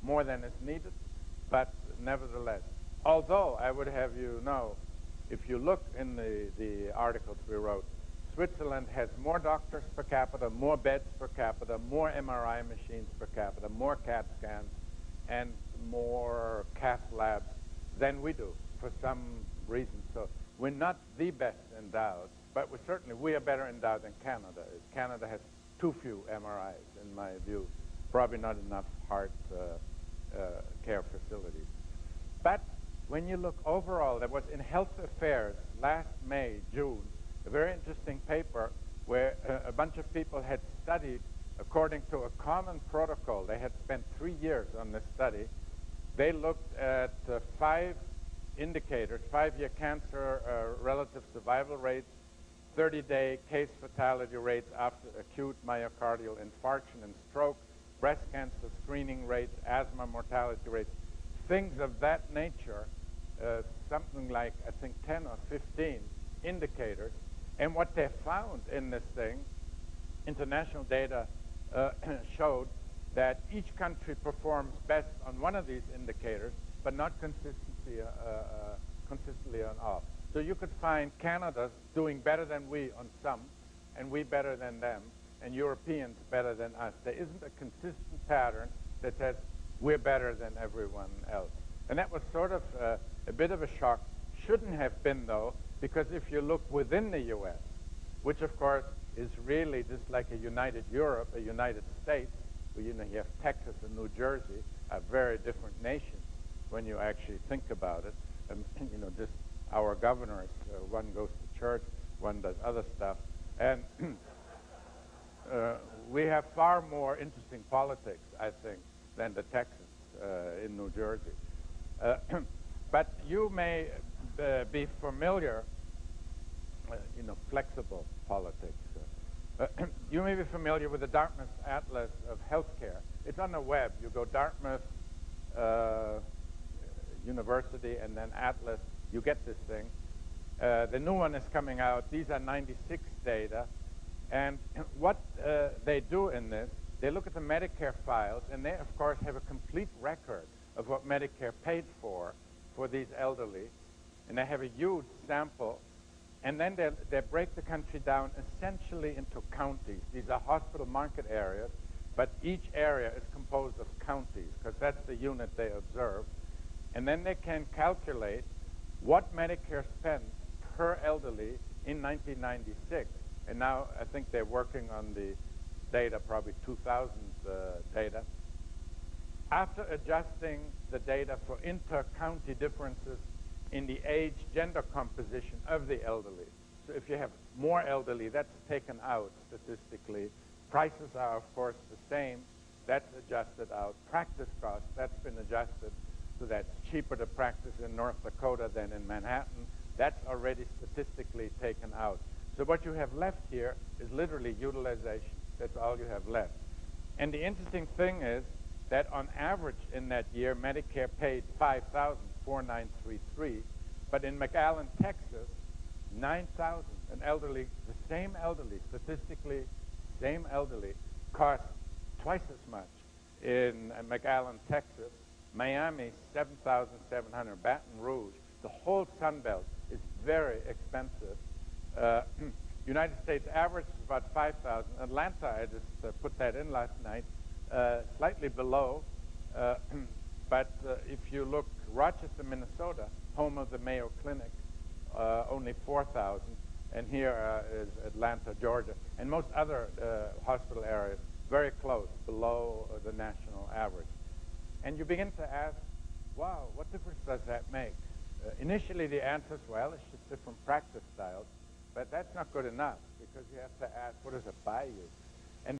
more than is needed, but nevertheless. Although I would have you know, if you look in the articles we wrote, Switzerland has more doctors per capita, more beds per capita, more MRI machines per capita, more CAT scans, and more cath labs than we do for some reason. So we're not the best endowed, but we are better endowed than Canada is. Canada has too few MRIs, in my view. Probably not enough heart care facilities. But when you look overall, there was in Health Affairs last May, June, a very interesting paper where a bunch of people had studied according to a common protocol. They had spent 3 years on this study. They looked at 5 indicators: 5-year cancer relative survival rates, 30-day case fatality rates after acute myocardial infarction and stroke, breast cancer screening rates, asthma mortality rates, things of that nature, something like, I think, 10 or 15 indicators. And what they found in this thing, international data showed that each country performs best on one of these indicators, but not consistently on all. So you could find Canada doing better than we on some, and we better than them, and Europeans better than us. There isn't a consistent pattern that says we're better than everyone else. And that was sort of a bit of a shock. Shouldn't have been, though, because if you look within the U.S., which of course is really just like a united Europe, a United States, where you have Texas and New Jersey, are very different nations when you actually think about it. Just our governors, one goes to church, one does other stuff, and we have far more interesting politics, I think, than the Texans in New Jersey. But you may be familiar, flexible politics. You may be familiar with the Dartmouth Atlas of Healthcare. It's on the web. You go Dartmouth University and then Atlas. You get this thing. The new one is coming out. These are 96 data. And what they do in this, they look at the Medicare files, and they, of course, have a complete record of what Medicare paid for these elderly. And they have a huge sample. And then they break the country down essentially into counties. These are hospital market areas, but each area is composed of counties, because that's the unit they observe. And then they can calculate what Medicare spent per elderly in 1996. And now I think they're working on the data, probably 2000 data. After adjusting the data for inter-county differences in the age, gender composition of the elderly. So if you have more elderly, that's taken out statistically. Prices are, of course, the same. That's adjusted out. Practice costs, that's been adjusted. So that's cheaper to practice in North Dakota than in Manhattan. That's already statistically taken out. So what you have left here is literally utilization. That's all you have left. And the interesting thing is that on average in that year, Medicare paid $5,4933, but in McAllen, Texas, $9,000. An elderly, the same elderly, statistically, same elderly, cost twice as much in McAllen, Texas. Miami, $7,700. Baton Rouge, the whole Sun Belt is very expensive. United States average is about $5,000. Atlanta, I just put that in last night, slightly below. But if you look, Rochester, Minnesota, home of the Mayo Clinic, only $4,000. And here is Atlanta, Georgia. And most other hospital areas, very close, below the national average. And you begin to ask, wow, what difference does that make? Initially, the answer is, well, it's just different practice styles. But that's not good enough, because you have to ask, what does it buy you?